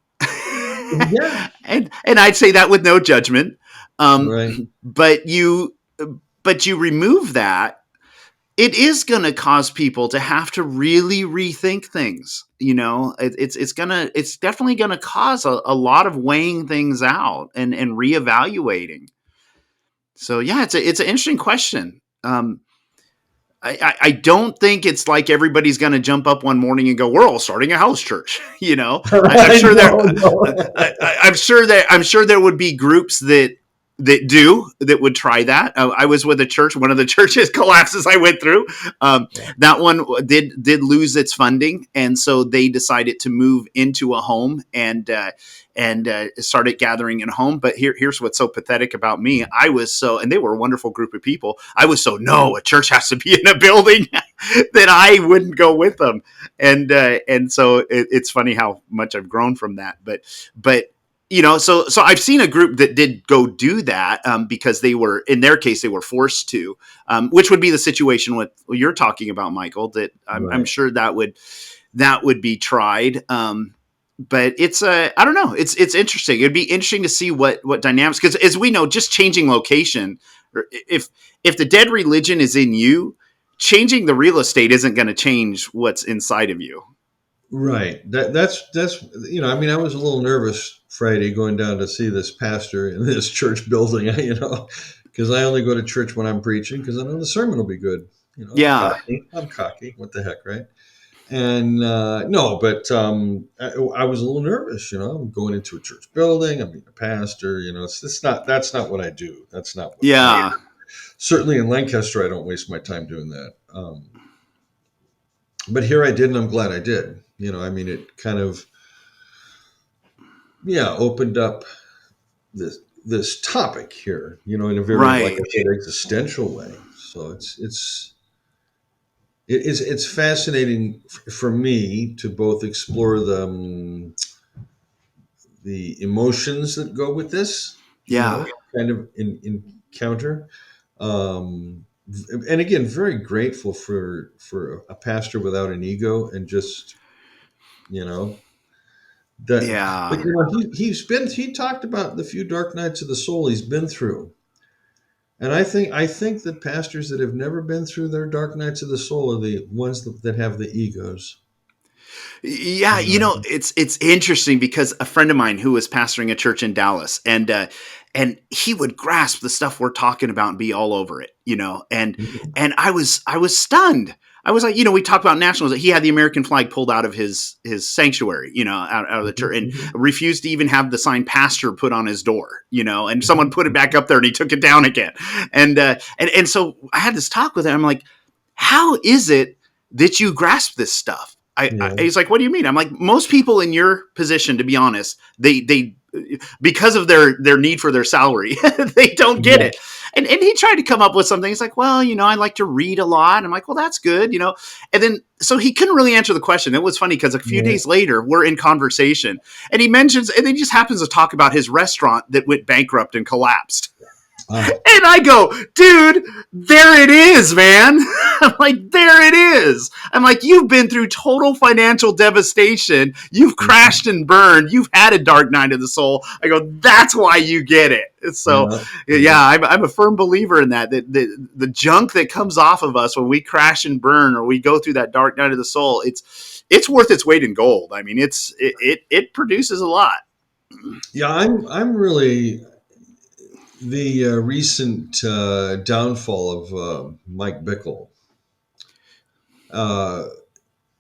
Yeah, and I'd say that with no judgment, um, right. but you remove that, it is going to cause people to have to really rethink things. It's definitely going to cause a lot of weighing things out and reevaluating. So yeah, it's an interesting question. I don't think it's like everybody's going to jump up one morning and go, "We're all starting a house church." I'm I sure know, no. I'm sure there would be groups that would try that. I was with a church. One of the churches collapses I went through. That one did lose its funding, and so they decided to move into a home and started gathering in a home. But here's what's so pathetic about me. And they were a wonderful group of people. I was no, a church has to be in a building that I wouldn't go with them. And so it's funny how much I've grown from that. But so I've seen a group that did go do that because in their case, they were forced to, which would be the situation with what you're talking about, Michael, that I'm Right. sure that would be tried. But I don't know. It's interesting. It'd be interesting to see what dynamics, because as we know, just changing location, if the dead religion is in you, changing the real estate isn't going to change what's inside of you. Right. That's I mean, I was a little nervous Friday going down to see this pastor in this church building, because I only go to church when I'm preaching because I know the sermon will be good. I'm Yeah. cocky. I'm cocky. What the heck, right? And no, but I was a little nervous. I'm going into a church building. I'm being a pastor. It's not. That's not what I do. That's not what. Yeah. Certainly in Lancaster, I don't waste my time doing that. But here I did, and I'm glad I did. I mean, it kind of opened up this topic here. In a very, like Right. I said, existential way. So it's fascinating for me to both explore the emotions that go with this, Yeah. kind of encounter. Um, and again, very grateful for a pastor without an ego and just, you know, that, but Yeah. he talked about the few dark nights of the soul he's been through. And I think that pastors that have never been through their dark nights of the soul are the ones that have the egos. Yeah, You know? it's interesting because a friend of mine who was pastoring a church in Dallas, and he would grasp the stuff we're talking about and be all over it, and I was stunned. I was like, we talked about nationalism. He had the American flag pulled out of his sanctuary, out of the church, and Mhm. refused to even have the sign "pastor" put on his door, and someone put it back up there, and he took it down again. And so I had this talk with him. I'm like, how is it that you grasp this stuff? Yeah. He's like, what do you mean? I'm like, most people in your position, to be honest, they because of their need for their salary, they don't get Yeah. it. And he tried to come up with something. He's like, well, I like to read a lot. I'm like, well, that's good. And then so he couldn't really answer the question. It was funny because a few Right. days later, we're in conversation, and and then he just happens to talk about his restaurant that went bankrupt and collapsed. Ah, And I go, dude, there it is, man. I'm like, there it is. I'm like, you've been through total financial devastation. You've mhm. crashed and burned. You've had a dark night of the soul. I go, that's why you get it. So, Yeah. yeah, Yeah. I'm a firm believer in that. That the junk that comes off of us when we crash and burn or we go through that dark night of the soul, it's worth its weight in gold. I mean, it produces a lot. Yeah. I'm really the recent downfall of Mike Bickle. Uh,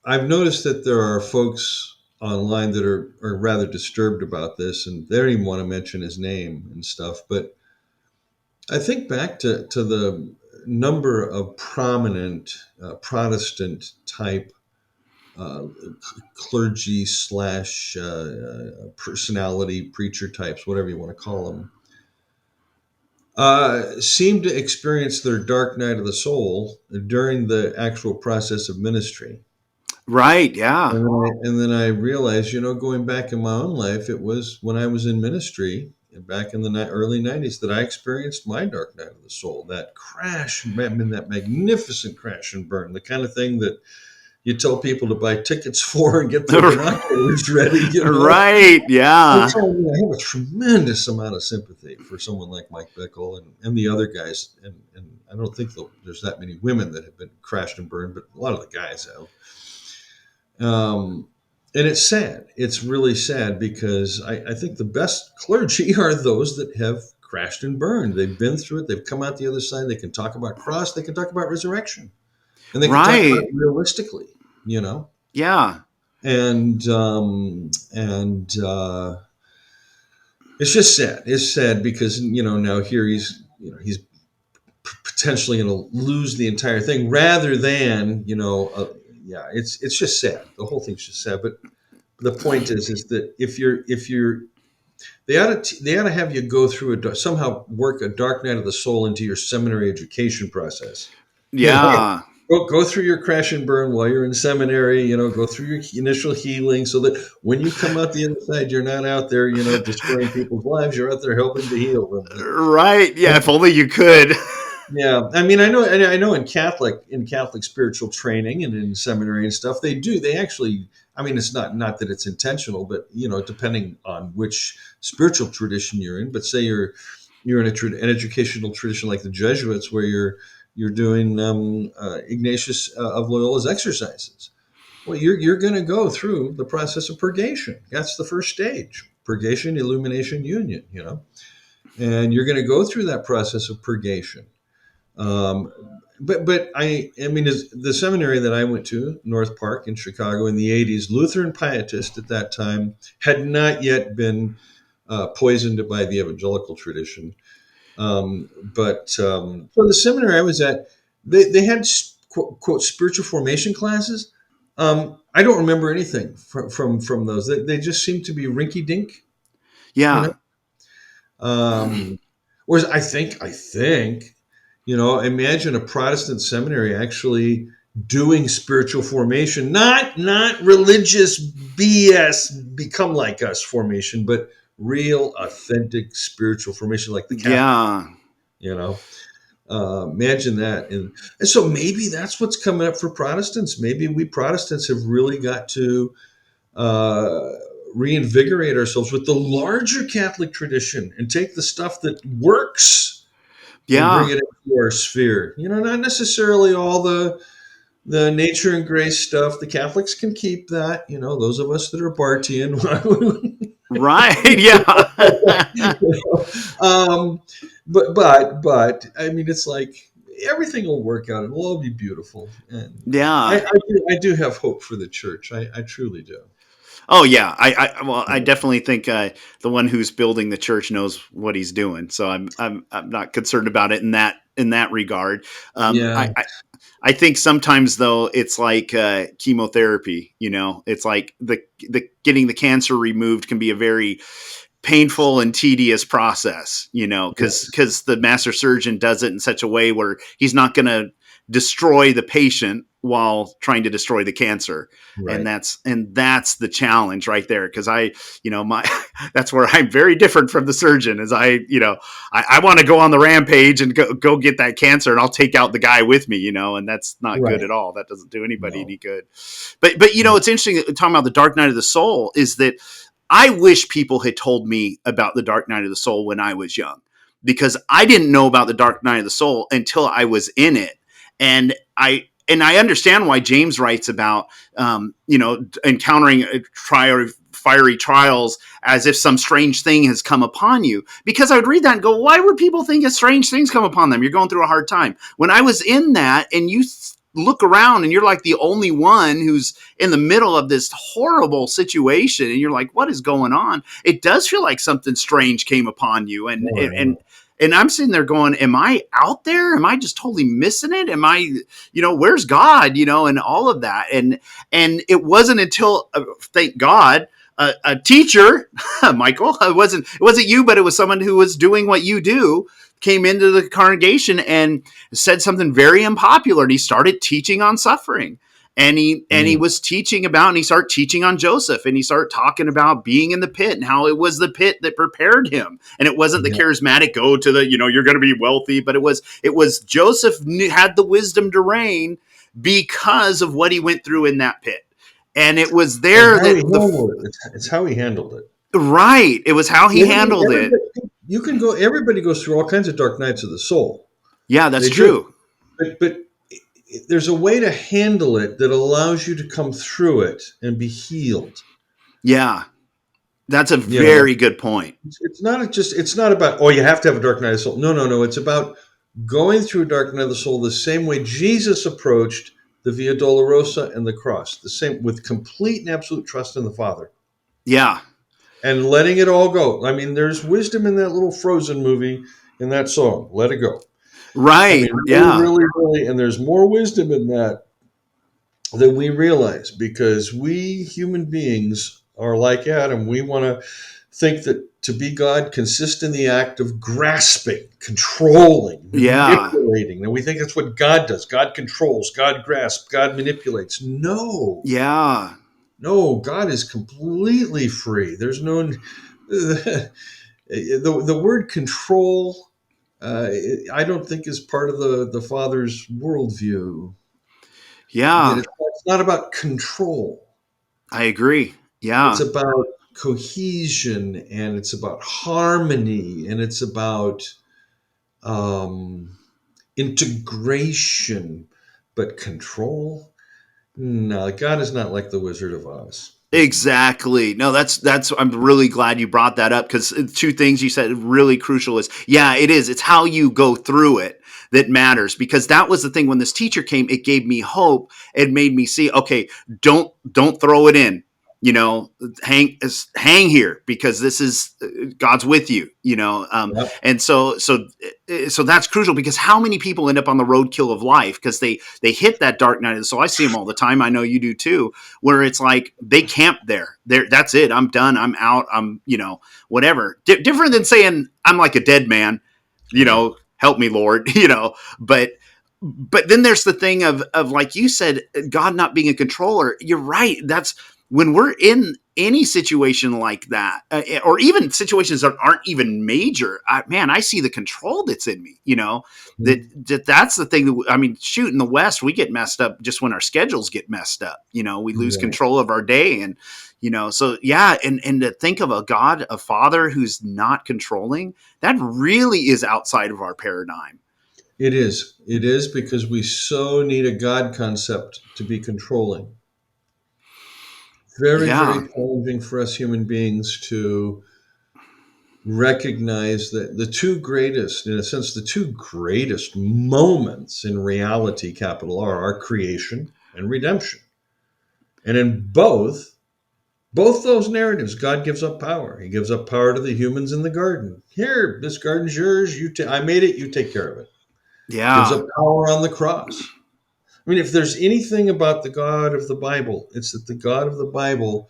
I've noticed that there are folks online that are rather disturbed about this, and they don't even want to mention his name and stuff. But I think back to the number of prominent Protestant type clergy slash personality preacher types, whatever you want to call them, seem to experience their dark night of the soul during the actual process of ministry. Right? Yeah. And then I realized, going back in my own life, it was when I was in ministry back in the early 90s that I experienced my dark night of the soul. That crash, that magnificent crash and burn, the kind of thing that you tell people to buy tickets for and get their binoculars ready. Right. Yeah. I have a tremendous amount of sympathy for someone like Mike Bickle and the other guys. And I don't think there's that many women that have been crashed and burned, but a lot of the guys have. And it's sad. It's really sad because I think the best clergy are those that have crashed and burned. They've been through it. They've come out the other side. They can talk about cross. They can talk about resurrection, and they can talk about it Right. realistically. You know, Yeah. and it's just sad. It's sad because now here he's potentially going to lose the entire thing rather than yeah. It's just sad. The whole thing's just sad. But the point is that if you're they ought to have you go through somehow work a dark night of the soul into your seminary education process. You know, Yeah. go through your crash and burn while you're in seminary. Go through your initial healing, so that when you come out the other side, you're not out there, destroying people's lives. You're out there helping to heal them. Right. Yeah. If only you could. Yeah, I mean, I know in Catholic spiritual training and in seminary and stuff, they actually. I mean, it's not that it's intentional, but depending on which spiritual tradition you're in. But say you're in an educational tradition like the Jesuits, where you're doing Ignatius of Loyola's exercises. Well, you're going to go through the process of purgation. That's the first stage: purgation, illumination, union. And you're going to go through that process of purgation. um, but I mean, the seminary that I went to, North Park in Chicago in the '80s, Lutheran pietist at that time, had not yet been poisoned by the evangelical tradition. But for the seminary I was at, they had quote, quote spiritual formation classes. I don't remember anything from those. They just seem to be rinky dink, you know. Yeah. Whereas I think, imagine a Protestant seminary actually doing spiritual formation, not religious BS, become like us formation, but real, authentic spiritual formation, like the Catholic. Yeah. You know, imagine that, and so maybe that's what's coming up for Protestants. Maybe we Protestants have really got to uh, reinvigorate ourselves with the larger Catholic tradition and take the stuff that works and bring Yeah. it into our sphere. Not necessarily all the nature and grace stuff. The Catholics can keep that. Those of us that are Bartian. Right. Yeah. um, but I mean, it's like everything will work out. It'll all be beautiful. And Yeah. I do have hope for the church. I truly do. Oh yeah, well, I definitely think the one who's building the church knows what he's doing. So I'm not concerned about it in that regard. Um, Yeah, I, I I think sometimes though it's like chemotherapy. You know, it's like the getting the cancer removed can be a very painful and tedious process, you know, yes, because the master surgeon does it in such a way where he's not going to destroy the patient while trying to destroy the cancer. And right, that's the challenge right there. Cause you know, my, that's where I'm very different from the surgeon is you know, I want to go on the rampage and go get that cancer and I'll take out the guy with me, you know, and that's not good right. at all. That doesn't do anybody No, any good. But, you know, no, it's interesting talking about the dark night of the soul is that I wish people had told me about the Dark Night of the Soul when I was young, because I didn't know about the Dark Night of the Soul until I was in it, and I understand why James writes about you know, encountering fiery trials as if some strange thing has come upon you, because I would read that and go, why would people think a strange things come upon them? You're going through a hard time. When I was in that, and you look around and you're like the only one who's in the middle of this horrible situation and you're like, what is going on? It does feel like something strange came upon you. And no, I and know. and I'm sitting there going, am I out there? Am I just totally missing it? Am I, you know, where's God? You know, and all of that. And it wasn't until, thank God, a teacher, Michael, it wasn't you, but it was someone who was doing what you do, came into the congregation and said something very unpopular, and he started teaching on suffering. And he Mm, was teaching about, and he started teaching on Joseph, and he started talking about being in the pit and how it was the pit that prepared him, and it wasn't the yeah, charismatic go to the, you know, you're going to be wealthy, but it was Joseph had the wisdom to reign because of what he went through in that pit, and it was and there how he that handled it. It's how he handled it. right, it was how he handled it. Everybody, you can go. Everybody goes through all kinds of dark nights of the soul. Yeah, that's They do, true. but there's a way to handle it that allows you to come through it and be healed. Yeah, that's a You know, very good point. it's not just. It's not about, oh, you have to have a dark night of the soul. No, no, no. It's about going through a dark night of the soul the same way Jesus approached the Via Dolorosa and the cross, the same, with complete and absolute trust in the Father Yeah, and letting it all go. I mean, there's wisdom in that little Frozen movie in that song, "Let It Go." I right. mean, really, Yeah, really, really, and there's more wisdom in that than we realize, because we human beings are like Adam. We want to think that to be God consists in the act of grasping, controlling, yeah, manipulating. And we think that's what God does. God controls, God grasps, God manipulates. No, yeah, no, God is completely free. There's no, the word control, I don't think is part of the Father's worldview. That yeah. it's not about control. I agree. It's Yeah, about cohesion, and it's about harmony, and it's about um, integration. But control? No, God is not like the Wizard of Oz. Mm-mm. exactly. No, that's. I'm really glad you brought that up, because two things you said really crucial is, yeah, it is. It's how you go through it that matters, because that was the thing when this teacher came. It gave me hope. It made me see, okay, don't throw it in. You know, hang here, because this is God's with you. You know, Yep. and so that's crucial, because how many people end up on the roadkill of life because they hit that dark night. And so I see them all the time. I know you do too, where it's like they camp there. There, that's it. I'm done. I'm out. I'm, you know, whatever. Different than saying I'm like a dead man. You Right. know, help me, Lord. You know, but then there's the thing of like you said, God not being a controller. You're right. That's when we're in any situation like that, or even situations that aren't even major. Man, I see the control that's in me. You know, Mhm. that's the thing. I mean, shoot, in the West, we get messed up just when our schedules get messed up. You know, we lose Right. control of our day, and you know, so yeah, and to think of a God, a Father who's not controlling, that really is outside of our paradigm. It is. It is, because we so need a God concept to be controlling. Very, Yeah, very challenging for us human beings to recognize that the two greatest, in a sense, the two greatest moments in reality, capital R, are creation and redemption. And in both those narratives, God gives up power. He gives up power to the humans in the garden. Here, this garden's yours. I made it. You take care of it. Gives Yeah. up power on the cross. I mean, if there's anything about the God of the Bible, it's that the God of the Bible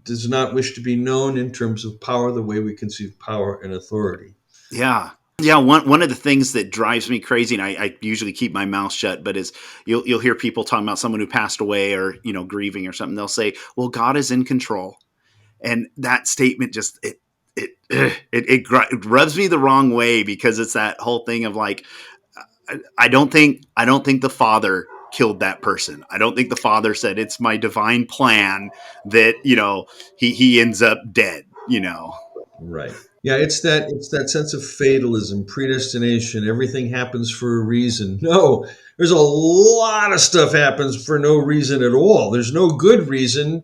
does not wish to be known in terms of power the way we conceive power and authority. Yeah. Yeah, one of the things that drives me crazy, and I usually keep my mouth shut, but is you'll hear people talking about someone who passed away or grieving or something. They'll say, "Well, God is in control," and that statement just it rubs me the wrong way, because it's that whole thing of like, I don't think the Father killed that person. I don't think the Father said it's my divine plan that he ends up dead. Right. Yeah, it's that sense of fatalism, predestination, everything happens for a reason. No, there's a lot of stuff happens for no reason at all. There's no good reason.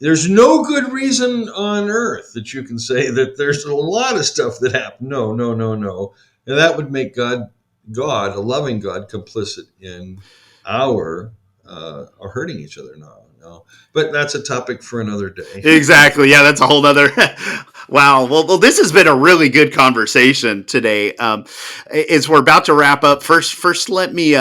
There's no good reason on earth that you can say that there's a lot of stuff that happened. No, no, no, no. And that would make God, a loving God, complicit in our hurting each other. No, no. But that's a topic for another day. Exactly. Yeah, that's a whole other. Wow. Well, this has been a really good conversation today. As we're about to wrap up, first, let me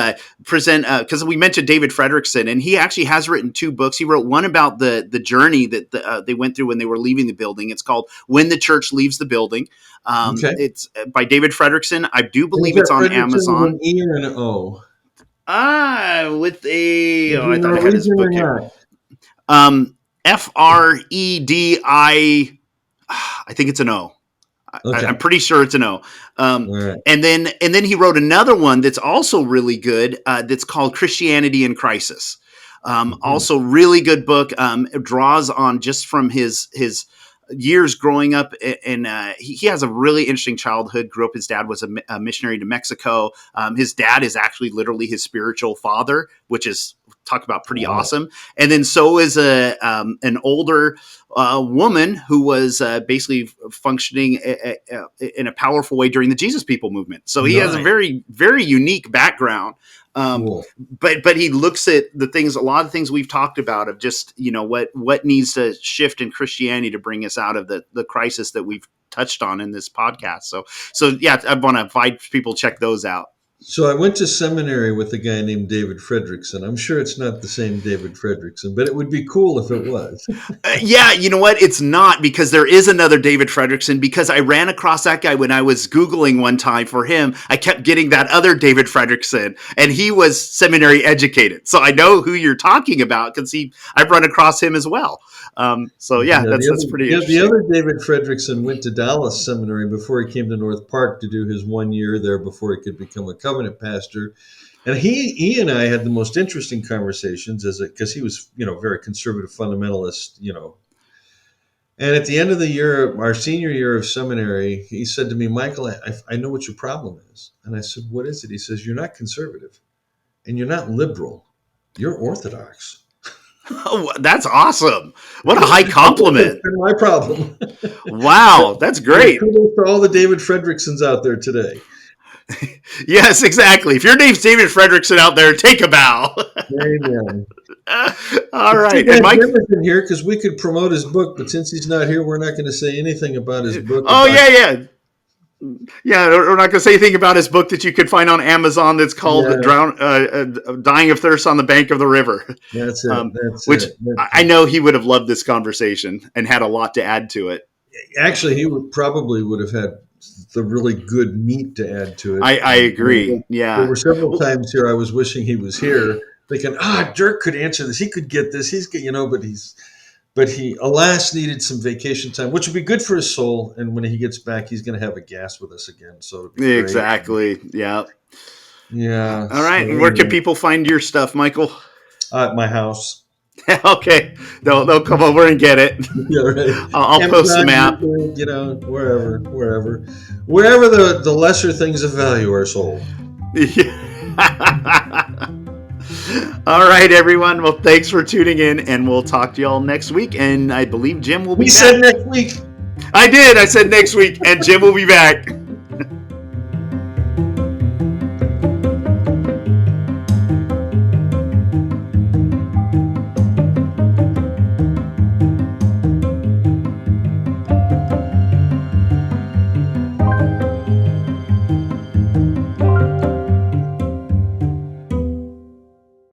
present, because we mentioned David Frederickson, and he actually has written two books. He wrote one about the journey that they went through when they were leaving the building. It's called "When the Church Leaves the Building." Okay. It's by David Frederickson. I do Is believe it's that on Frederickson with Amazon. an E or an O? With a, Is he I thought I had his Norwegian or book here. not? Fredi. I think it's an O. Okay. I'm pretty sure it's an O. All right. And then he wrote another one that's also really good. That's called Christianity in Crisis. Mhm. Also, really good book. It draws on just from his years growing up, and he has a really interesting childhood. Grew up, his dad was a missionary to Mexico. His dad is actually literally his spiritual father, which is, talk about pretty Wow. awesome. And then so is an older woman who was basically functioning in a powerful way during the Jesus People movement. So he has a Nice. very, very unique background. Cool. But he looks at a lot of things we've talked about, of just what needs to shift in Christianity to bring us out of the crisis that we've touched on in this podcast. So yeah, I want to invite people to check those out. So I went to seminary with a guy named David Frederickson. I'm sure it's not the same David Frederickson, but it would be cool if it was. Yeah, you know what? It's not, because there is another David Frederickson, because I ran across that guy when I was Googling one time for him. I kept getting that other David Frederickson, and he was seminary educated. So I know who you're talking about, because I've run across him as well. So yeah, Yeah, that's pretty the interesting. other David Frederickson went to Dallas Seminary before he came to North Park to do his 1 year there before he could become a covenant pastor. And he and I had the most interesting conversations because he was, very conservative fundamentalist, And at the end of the year, our senior year of seminary, he said to me, Michael, I know what your problem is. And I said, what is it? He says, you're not conservative and you're not liberal. You're orthodox. Oh, that's awesome! What a high That's compliment! been my problem. Wow, that's great. Kudos to all the David Fredericksons out there today. Yes, exactly. If your name's David Frederickson out there, take a bow. Amen. All It's too right, and bad Mike. Jim isn't here because we could promote his book, but since he's not here, we're not going to say anything about his book Oh about. yeah, yeah. Yeah, we're not going to say anything about his book that you could find on Amazon that's called Yeah, Dying of Thirst on the Bank of the River," that's it. That's which it. That's I it. know he would have loved this conversation and had a lot to add to it. Actually, he would have had the really good meat to add to it. I agree. There Yeah. were several Well, times here I was wishing he was here, thinking, Dirk could answer this. He could get this. But he, alas, needed some vacation time, which would be good for his soul. And when he gets back, he's going to have a gas with us again. So it'll be great. exactly. Yeah. Yeah. All So right. And where can anyway, people find your stuff, Michael? at my house. Okay. They'll come over and get it. Yeah, right. I'll post the Amazon, map. YouTube, wherever the lesser things of value are sold. All right, everyone. Well, thanks for tuning in, and we'll talk to you all next week. And I believe Jim will We be said back. next week. I did. I said next week, and Jim will be back.